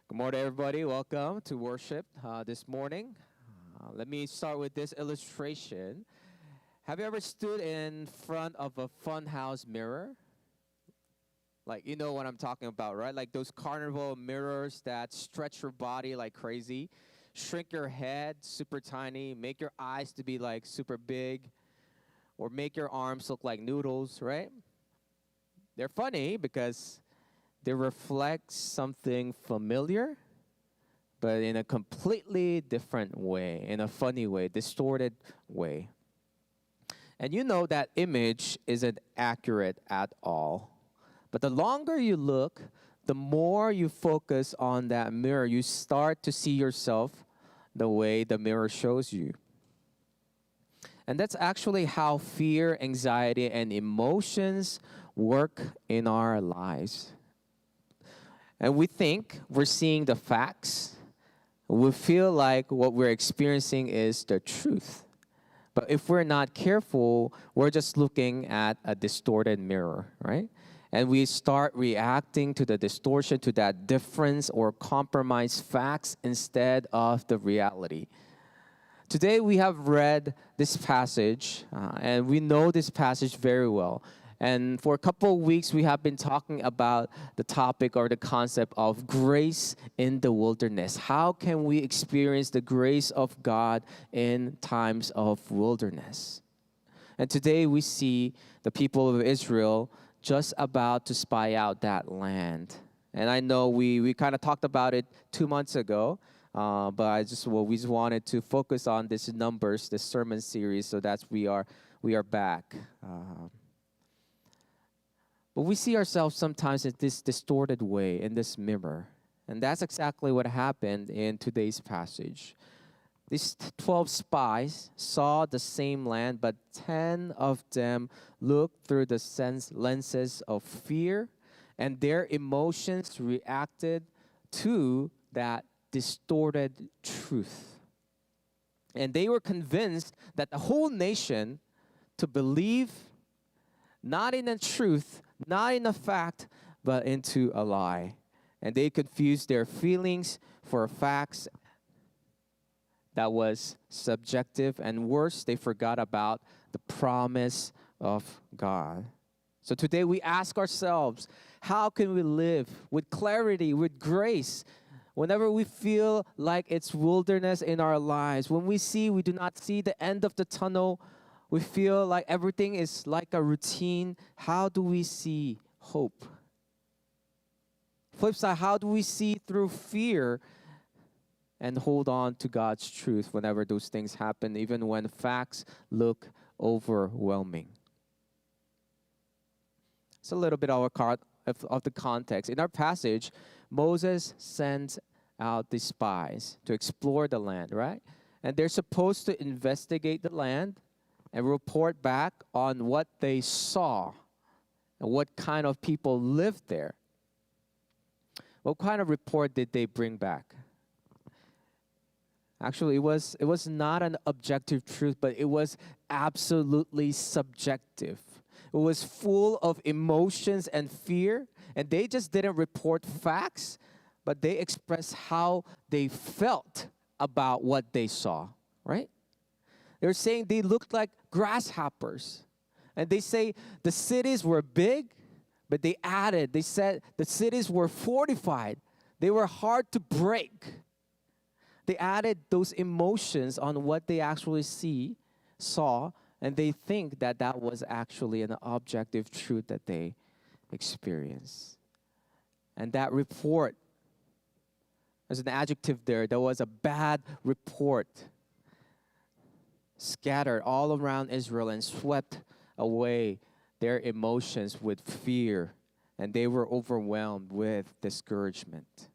Good morning, everybody. Welcome to worship this morning. Let me start with this illustration. Have you ever stood in front of a funhouse mirror? Like, you know what I'm talking about, right? Like those carnival mirrors that stretch your body like crazy, shrink your head super tiny, make your eyes to be like super big, or make your arms look like noodles, right? They're funny because they reflect something familiar but in a completely different way, in a funny way, distorted way. And you know that image isn't accurate at all. But the longer you look, the more you focus on that mirror, you start to see yourself the way the mirror shows you. And that's actually how fear, anxiety, and emotions work in our lives. And we think we're seeing the facts. We feel like what we're experiencing is the truth. But if we're not careful, we're just looking at a distorted mirror, right? And we start reacting to the distortion, to that difference or compromised facts instead of the reality. Today we have read this passage, and we know this passage very well. And for a couple of weeks, we have been talking about the topic or the concept of grace in the wilderness. How can we experience the grace of God in times of wilderness? And today we see the people of Israel just about to spy out that land. And I know we kind of talked about it 2 months ago, but we just wanted to focus on this Numbers, this sermon series, so that's we are back. But we see ourselves sometimes in this distorted way, in this mirror. And that's exactly what happened in today's passage. These 12 spies saw the same land, but 10 of them looked through the lenses of fear, and their emotions reacted to that distorted truth. And they were convinced that the whole nation to believe not in the truth, not in a fact, but into a lie. And they confused their feelings for facts that was subjective, and worse, they forgot about the promise of God. So today we ask ourselves, how can we live with clarity, with grace, whenever we feel like it's wilderness in our lives, when we do not see the end of the tunnel, we feel like everything is like a routine. How do we see hope? Flip side, how do we see through fear and hold on to God's truth whenever those things happen, even when facts look overwhelming? It's a little bit of the context. In our passage, Moses sends out the spies to explore the land, right? And they're supposed to investigate the land and report back on what they saw and what kind of people lived there. What kind of report did they bring back? Actually, it was not an objective truth, but it was absolutely subjective. It was full of emotions and fear, and they just didn't report facts, but they expressed how they felt about what they saw, right? They're saying they looked like grasshoppers. And they say the cities were big, but they said the cities were fortified. They were hard to break. They added those emotions on what they actually saw, and they think that that was actually an objective truth that they experienced. And that report, there's an adjective there, that was a bad report, scattered all around Israel and swept away their emotions with fear, and they were overwhelmed with discouragement.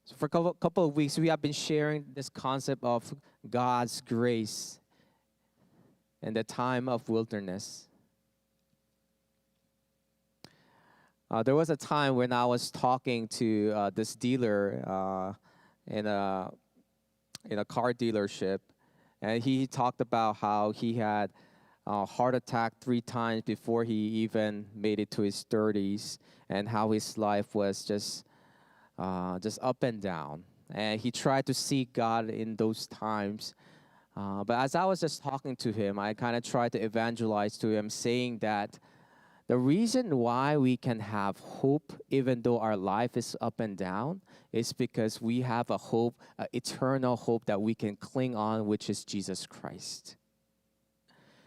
So for a couple of weeks, we have been sharing this concept of God's grace in the time of wilderness. There was a time when I was talking to this dealer in a car dealership, and he talked about how he had heart attack 3 times before he even made it to his 30s, and how his life was just up and down. And he tried to seek God in those times. But as I was just talking to him, I kind of tried to evangelize to him, saying that the reason why we can have hope, even though our life is up and down, is because we have a hope, an eternal hope that we can cling on, which is Jesus Christ.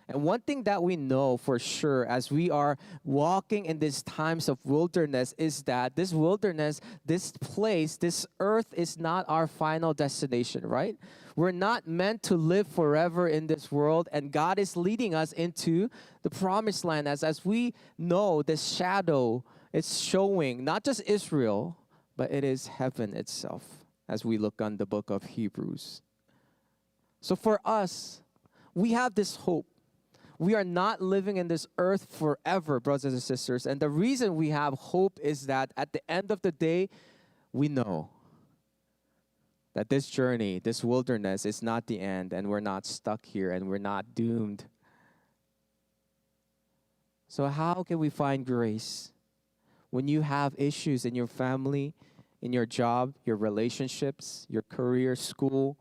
And one thing that we know for sure as we are walking in these times of wilderness is that this wilderness, this place, this earth is not our final destination, right? We're not meant to live forever in this world, and God is leading us into the promised land. As we know, the shadow is showing not just Israel, but it is heaven itself as we look on the book of Hebrews. So for us, we have this hope. We are not living in this earth forever, brothers and sisters. And the reason we have hope is that at the end of the day, we know that this journey, this wilderness is not the end, and we're not stuck here, and we're not doomed. So how can we find grace when you have issues in your family, in your job, your relationships, your career, school?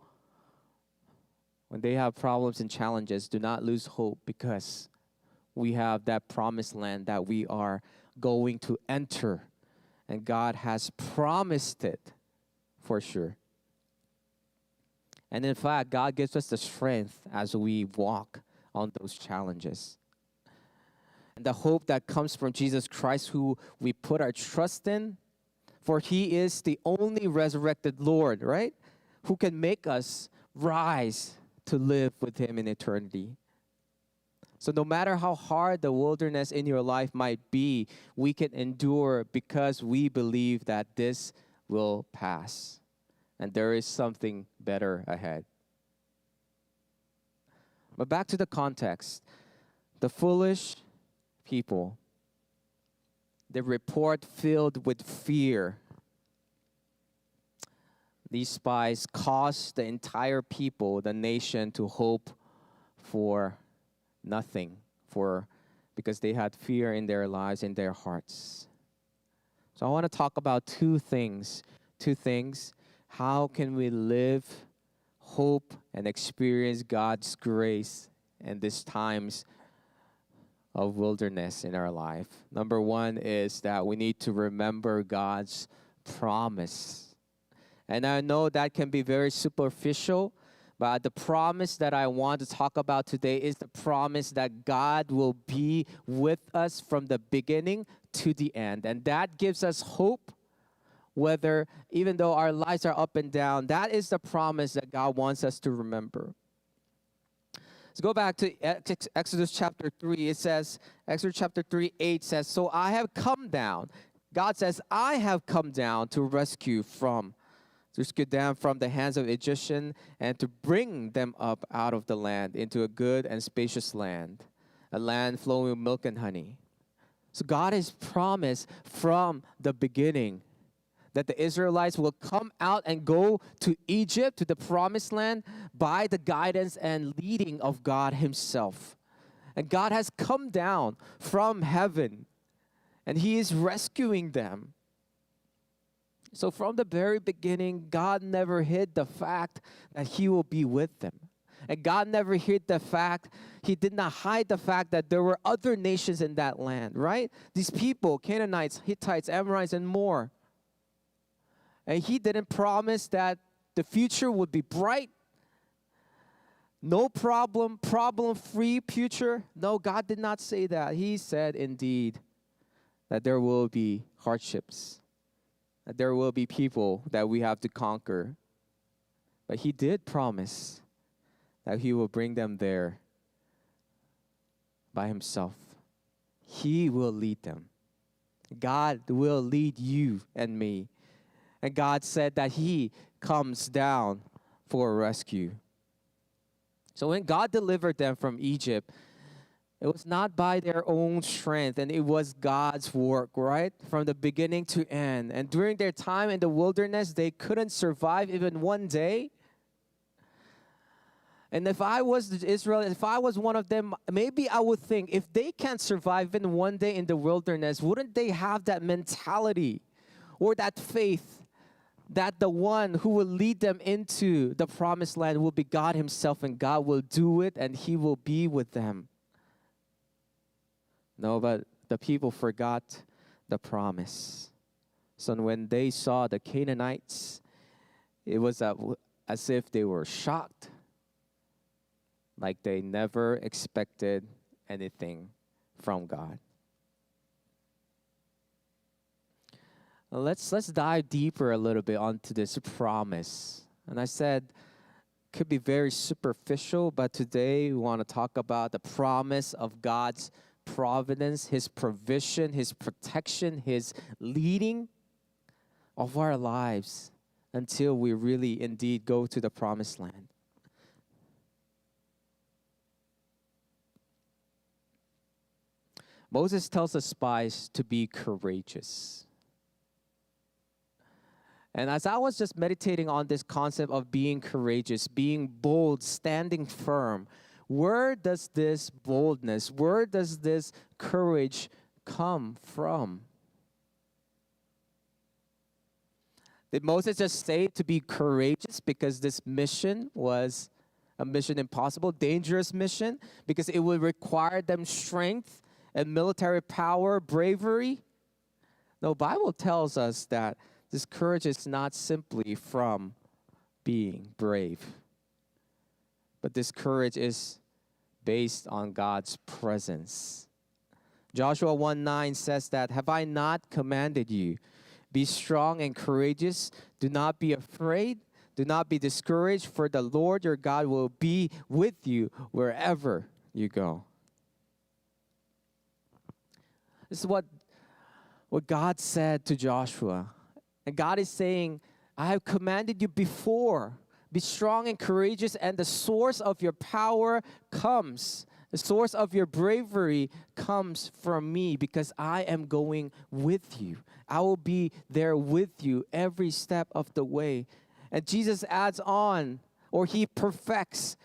When they have problems and challenges, do not lose hope, because we have that promised land that we are going to enter. And God has promised it for sure. And in fact, God gives us the strength as we walk on those challenges. And the hope that comes from Jesus Christ, who we put our trust in, for he is the only resurrected Lord, right? Who can make us rise to live with him in eternity. So no matter how hard the wilderness in your life might be, we can endure because we believe that this will pass and there is something better ahead. But back to the context. The foolish people, the report filled with fear. These spies caused the entire people, the nation, to hope for nothing, because they had fear in their lives, in their hearts. So I want to talk about two things. How can we live, hope, and experience God's grace in these times of wilderness in our life? Number one is that we need to remember God's promise. And I know that can be very superficial, but the promise that I want to talk about today is the promise that God will be with us from the beginning to the end. And that gives us hope, whether, even though our lives are up and down, that is the promise that God wants us to remember. Let's go back to Exodus chapter 3. It says, Exodus chapter 3:8 says, "So I have come down." God says, "I have come down to rescue them from the hands of Egyptian, and to bring them up out of the land into a good and spacious land, a land flowing with milk and honey." So God has promised from the beginning that the Israelites will come out and go to Egypt, to the promised land, by the guidance and leading of God himself. And God has come down from heaven, and he is rescuing them. So from the very beginning, God never hid the fact that he will be with them. And God never hid the fact, he did not hide the fact that there were other nations in that land, right? These people, Canaanites, Hittites, Amorites, and more. And he didn't promise that the future would be bright, no problem-free future. No, God did not say that. He said indeed that there will be hardships, that there will be people that we have to conquer. But he did promise that he will bring them there by himself. He will lead them. God will lead you and me. And God said that he comes down for rescue. So when God delivered them from Egypt, it was not by their own strength, and it was God's work, right? From the beginning to end. And during their time in the wilderness, they couldn't survive even one day. And if I was the Israel, if I was one of them, maybe I would think, if they can't survive in one day in the wilderness, wouldn't they have that mentality or that faith that the one who will lead them into the promised land will be God himself, and God will do it and he will be with them? No, but the people forgot the promise. So when they saw the Canaanites, it was as if they were shocked, like they never expected anything from God. Let's dive deeper a little bit onto this promise. And I said, could be very superficial, but today we want to talk about the promise of God's providence, his provision, his protection, his leading of our lives until we really indeed go to the promised land. Moses tells the spies to be courageous. And as I was just meditating on this concept of being courageous, being bold, standing firm, where does this boldness, where does this courage come from? Did Moses just say to be courageous because this mission was a mission impossible, dangerous mission, because it would require them strength and military power, bravery? No, Bible tells us that this courage is not simply from being brave, but this courage is based on God's presence. Joshua 1:9 says that, "Have I not commanded you? Be strong and courageous. Do not be afraid. Do not be discouraged, for the Lord your God will be with you wherever you go." This is what God said to Joshua. And God is saying, I have commanded you before. Be strong and courageous, and the source of your power comes. The source of your bravery comes from me, because I am going with you. I will be there with you every step of the way. And Jesus adds on, or he perfects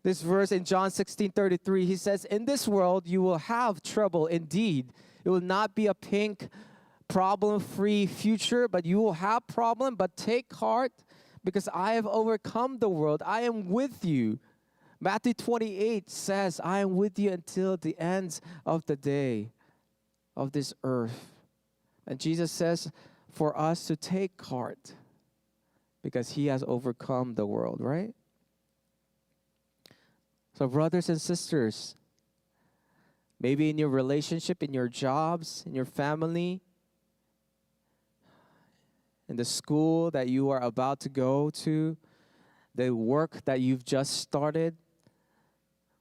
this verse in John 16:33. He says, "In this world you will have trouble indeed. It will not be a pink, problem-free future, but you will have problem. But take heart, because I have overcome the world. I am with you." Matthew 28 says, "I am with you until the ends of the day of this earth." And Jesus says for us to take heart because he has overcome the world, right? So brothers and sisters, maybe in your relationship, in your jobs, in your family, in the school that you are about to go to, the work that you've just started,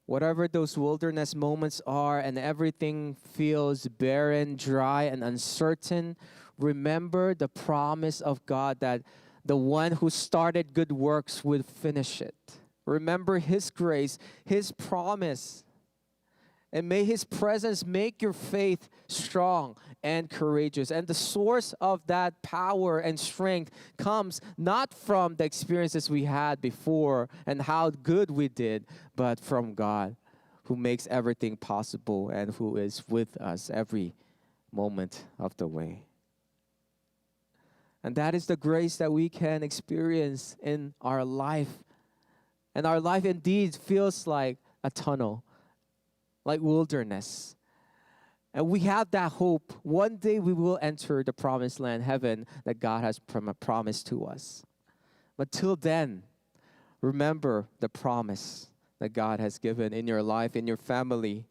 whatever those wilderness moments are and everything feels barren, dry, and uncertain, remember the promise of God that the one who started good works will finish it. Remember his grace, his promise. And may his presence make your faith strong and courageous. And the source of that power and strength comes not from the experiences we had before and how good we did, but from God, who makes everything possible and who is with us every moment of the way. And that is the grace that we can experience in our life. And our life indeed feels like a tunnel, like wilderness. And we have that hope. One day we will enter the promised land, heaven, that God has promised to us. But till then, remember the promise that God has given in your life, in your family.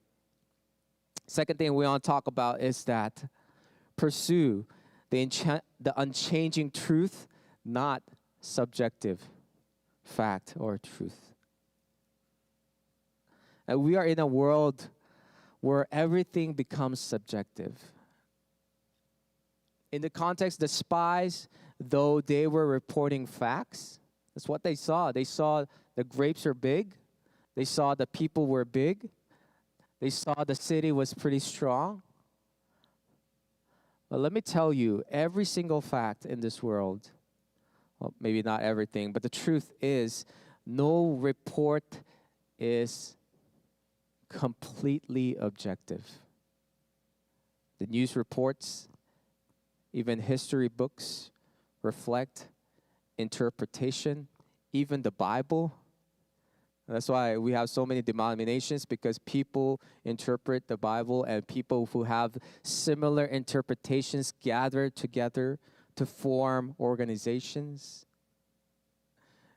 Second thing we want to talk about is that pursue the unchanging truth, not subjective fact or truth. And we are in a world where everything becomes subjective. In the context, the spies, though they were reporting facts, that's what they saw. They saw the grapes are big. They saw the people were big. They saw the city was pretty strong. But let me tell you, every single fact in this world, well, maybe not everything, but the truth is No report is completely objective. The news reports, even history books, reflect interpretation, even the Bible. That's why we have so many denominations, because people interpret the Bible, and people who have similar interpretations gather together to form organizations.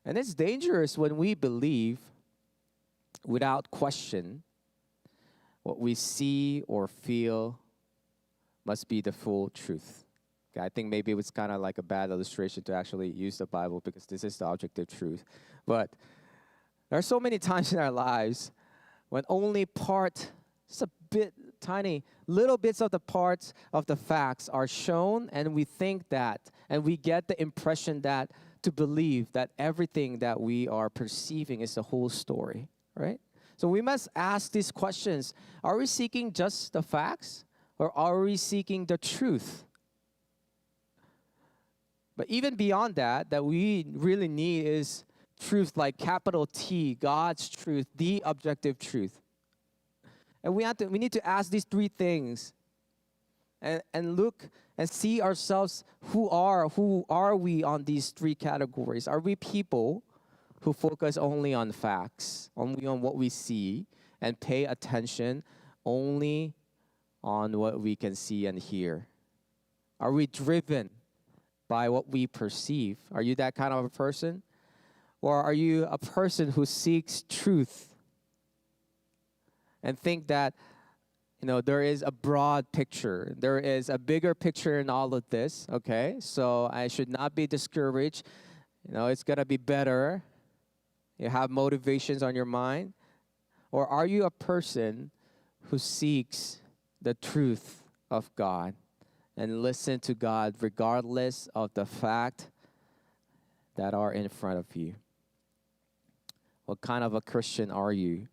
And it's dangerous when we believe without question what we see or feel must be the full truth. Okay, I think maybe it was kind of like a bad illustration to actually use the Bible, because this is the objective truth. But there are so many times in our lives when only just a bit, tiny, little bits of the parts of the facts are shown, and we think that, and we get the impression that, to believe that everything that we are perceiving is the whole story, right? So we must ask these questions. Are we seeking just the facts, or are we seeking the truth? But even beyond that, that we really need is truth, like capital T, God's truth, the objective truth. And we need to ask these three things and look and see ourselves, who are we on these three categories? Are we people who focus only on facts, only on what we see, and pay attention only on what we can see and hear? Are we driven by what we perceive? Are you that kind of a person? Or are you a person who seeks truth and think that, there is a broad picture, there is a bigger picture in all of this, okay? So I should not be discouraged. It's going to be better. You have motivations on your mind. Or are you a person who seeks the truth of God and listen to God regardless of the fact that are in front of you? What kind of a Christian are you?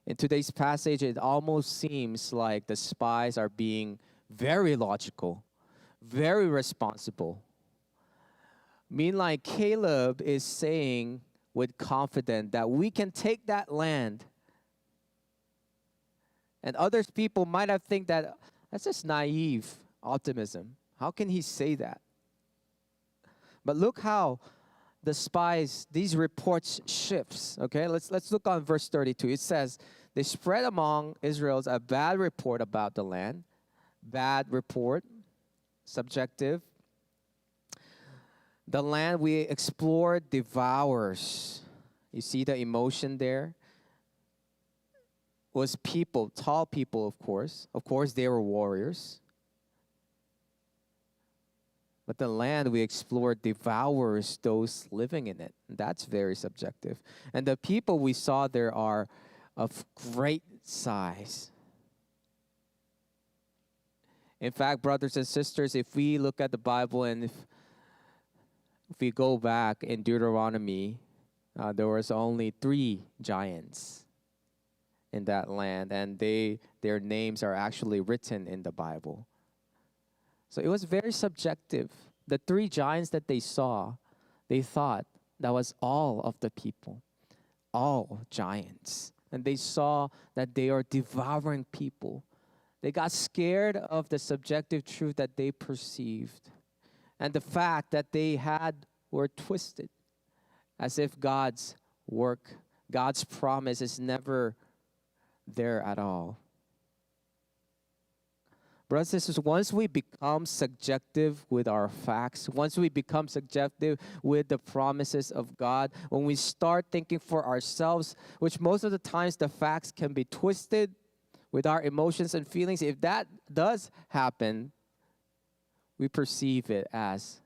In today's passage, it almost seems like the spies are being very logical, very responsible. Meanwhile, Caleb is saying with confidence that we can take that land. And other people might have think that that's just naive optimism. How can he say that? But look how the spies, these reports shifts. Okay, let's look on verse 32. It says, they spread among Israelites a bad report about the land. Bad report, subjective. The land we explored devours. You see the emotion there? Was people, tall people, of course. Of course, they were warriors. But the land we explored devours those living in it. That's very subjective. And the people we saw there are of great size. In fact, brothers and sisters, if we look at the Bible and if we go back in Deuteronomy, there was only 3 giants in that land, and their names are actually written in the Bible. So it was very subjective. The 3 giants that they saw, they thought that was all of the people, all giants. And they saw that they are devouring people. They got scared of the subjective truth that they perceived, and the fact that they were twisted, as if God's work, God's promise is never there at all. Brothers and sisters, once we become subjective with our facts, once we become subjective with the promises of God, when we start thinking for ourselves, which most of the times the facts can be twisted with our emotions and feelings, if that does happen, we perceive it as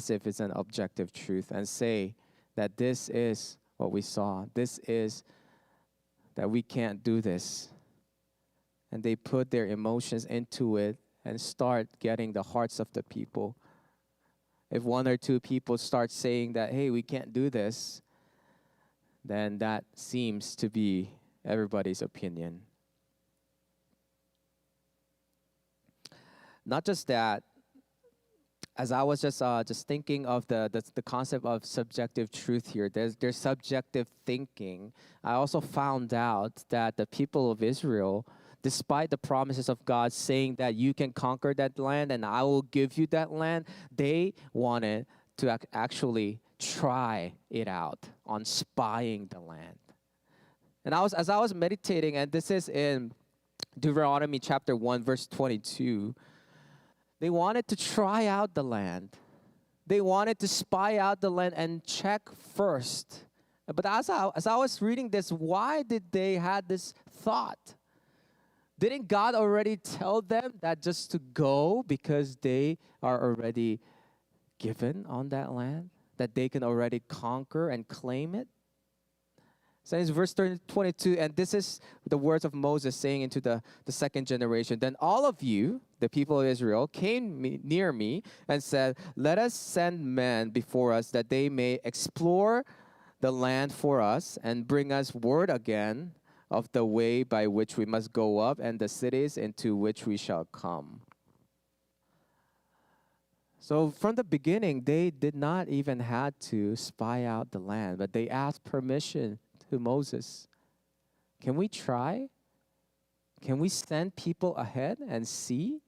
if it's an objective truth and say that this is what we saw. This is that we can't do this. And they put their emotions into it and start getting the hearts of the people. If 1 or 2 people start saying that, hey, we can't do this, then that seems to be everybody's opinion. Not just that, as I was just thinking of the concept of subjective truth here, there's subjective thinking. I also found out that the people of Israel, despite the promises of God saying that you can conquer that land and I will give you that land, they wanted to actually try it out on spying the land. And as I was meditating, and this is in Deuteronomy chapter 1, verse 22, they wanted to try out the land. They wanted to spy out the land and check first. But as I was reading this, why did they had this thought? Didn't God already tell them that just to go because they are already given on that land? That they can already conquer and claim it? So it's verse 22, and this is the words of Moses saying into the second generation. Then all of you, the people of Israel, came near me and said, let us send men before us that they may explore the land for us and bring us word again of the way by which we must go up and the cities into which we shall come. So from the beginning, they did not even had to spy out the land, but they asked permission to Moses. Can we try? Can we send people ahead and see?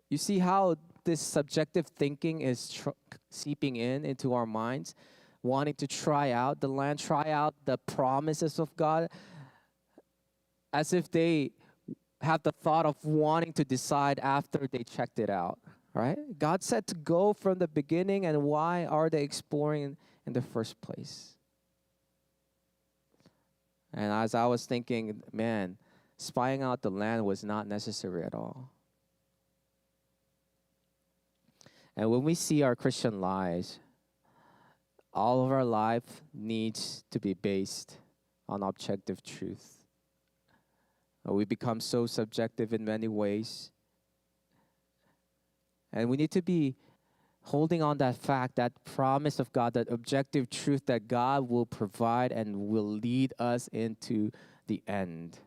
You see how this subjective thinking is seeping into our minds, wanting to try out the land, try out the promises of God, as if they have the thought of wanting to decide after they checked it out. Right? God said to go from the beginning, and why are they exploring in the first place? And as I was thinking, man, spying out the land was not necessary at all. And when we see our Christian lives, all of our life needs to be based on objective truth. We become so subjective in many ways. And we need to be holding on that fact, that promise of God, that objective truth that God will provide and will lead us into the end.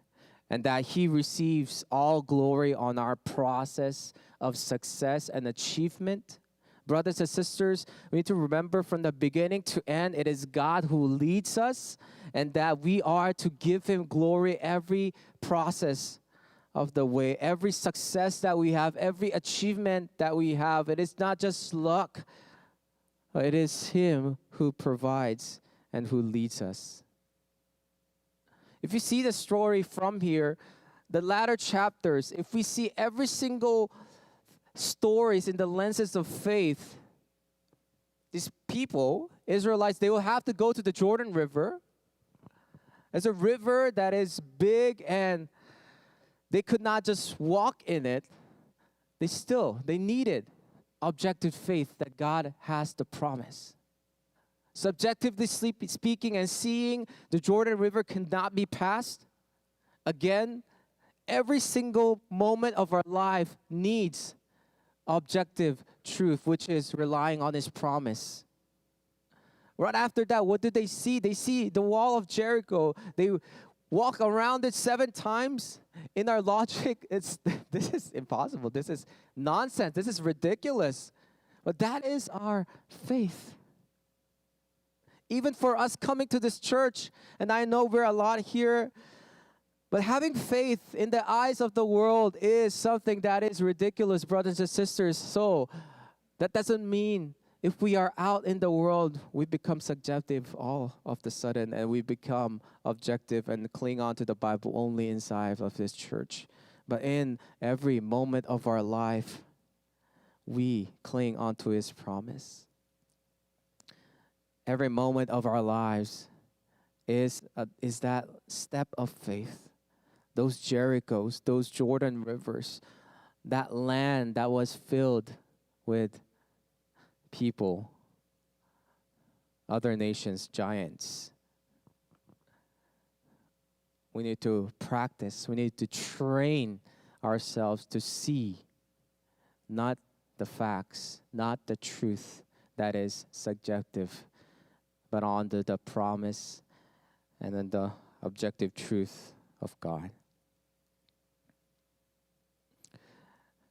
And that He receives all glory on our process of success and achievement. Brothers and sisters, we need to remember from the beginning to end, it is God who leads us, and that we are to give Him glory every process of the way, every success that we have, every achievement that we have. It is not just luck, but it is Him who provides and who leads us. If you see the story from here, the latter chapters, if we see every single stories in the lenses of faith, these people, Israelites, they will have to go to the Jordan River. It's a river that is big, and they could not just walk in it. They needed objective faith that God has the promise. Subjectively speaking and seeing, the Jordan River cannot be passed. Again, every single moment of our life needs objective truth, which is relying on His promise. Right after that, what did they see? They see the wall of Jericho. They walk around it 7 times. In our logic, this is impossible. This is nonsense. This is ridiculous. But that is our faith. Even for us coming to this church, and I know we're a lot here, but having faith in the eyes of the world is something that is ridiculous, brothers and sisters. So that doesn't mean if we are out in the world, we become subjective all of the sudden, and we become objective and cling on to the Bible only inside of this church. But in every moment of our life, we cling onto His promise. Every moment of our lives is that step of faith. Those Jerichos, those Jordan rivers, that land that was filled with people, other nations, giants. We need to practice. We need to train ourselves to see not the facts, not the truth that is subjective, but on the promise and then the objective truth of God.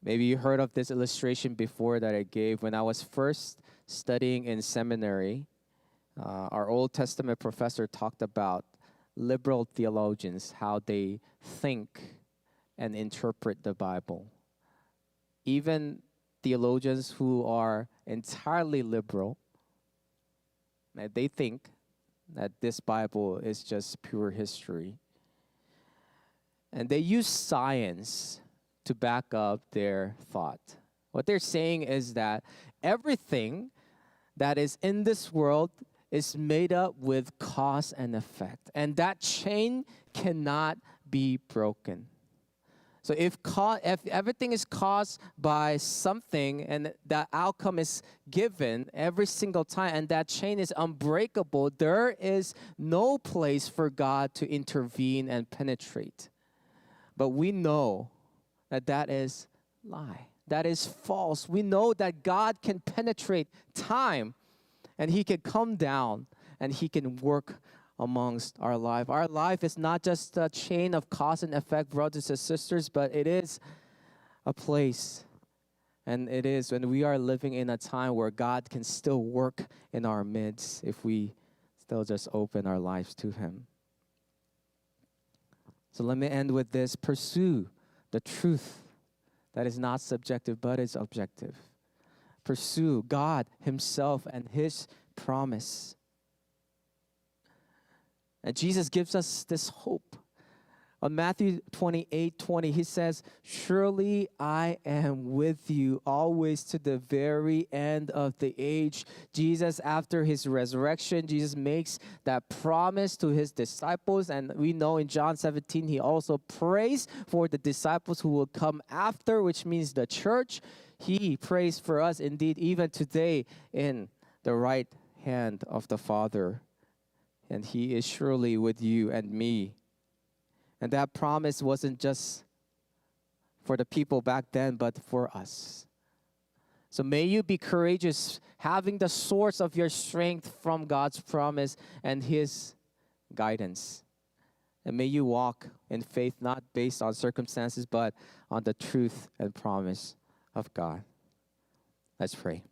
Maybe you heard of this illustration before that I gave when I was first studying in seminary. Our Old Testament professor talked about liberal theologians, how they think and interpret the Bible. Even theologians who are entirely liberal, they think that this Bible is just pure history. And they use science to back up their thought. What they're saying is that everything that is in this world is made up with cause and effect, and that chain cannot be broken. So if everything is caused by something and the outcome is given every single time and that chain is unbreakable, there is no place for God to intervene and penetrate. But we know that that is lie. That is false. We know that God can penetrate time and he can come down and he can work amongst our life. Our life is not just a chain of cause and effect, brothers and sisters, but it is a place. And it is when we are living in a time where God can still work in our midst if we still just open our lives to him. So let me end with this. Pursue the truth that is not subjective but is objective. Pursue God himself and his promise. And Jesus gives us this hope. On Matthew 28:20, he says, "Surely I am with you always to the very end of the age." Jesus, after his resurrection, Jesus makes that promise to his disciples. And we know in John 17, he also prays for the disciples who will come after, which means the church. He prays for us indeed even today in the right hand of the Father. And he is surely with you and me. And that promise wasn't just for the people back then, but for us. So may you be courageous, having the source of your strength from God's promise and his guidance. And may you walk in faith, not based on circumstances, but on the truth and promise of God. Let's pray.